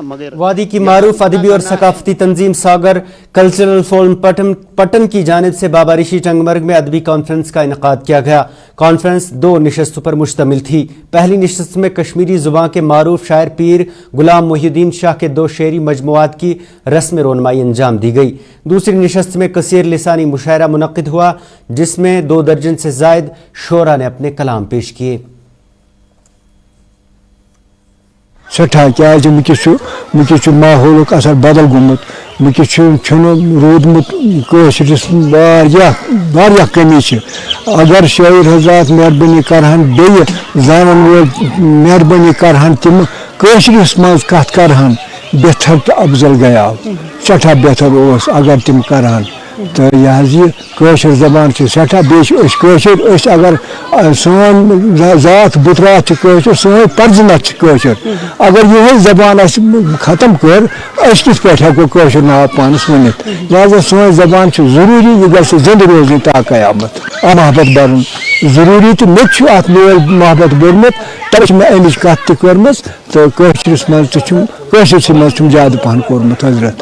मगर वादी की मारूफ अदबी और सकाफती तंजीम सागर कल्चरल फोरम पटन की जानिब से बाबा ऋषि टंगमर्ग में अदबी कॉन्फ्रेंस का इनकाद किया गया। कॉन्फ्रेंस 2 नशस्तों पर मुश्तमिल थी। पहली नशस्त में कश्मीरी जुबान के मारूफ शायर पीर गुलाम मोहिउद्दीन शाह के 2 शेरी मजमुआत की रस्म रोनमाई अंजाम दी गई। दूसरी नशस्त में कसीर लिसानी मुशायरा मुनक्किद हुआ, जिसमें 2 दर्जन से जायद शोरा ने अपने कलाम पेश किए। सठा क्या वनकस माहौल असर बदल गुमुत वनकस रूदमुत वारिया कमी अगर शायर हजरात मेहरबानी करहन बे जानन वो मेहरबानी करहन तिम कशरस मज कत करहन बेहतर तो अफजल गया सठा बेहतर अगर तिम करहन तो यह कशर जबान सठा बेश अगर सोन जात बुतरात कशर सोन पर्जनत कशर अगर यह जबान खत्म कर किस पे हेको कशर नाव पानस वनित लिहाजा सोन जबान जरूरी यह गि जिंद रोजन ता कयामत मोहब्बत बरन जरूरी तो मे अत लोल मोहब्बत बोलमुत तब मे अमिच कत तह कर्म तो कशरस मज ज्यादा पहन कोर्मुत हजरत।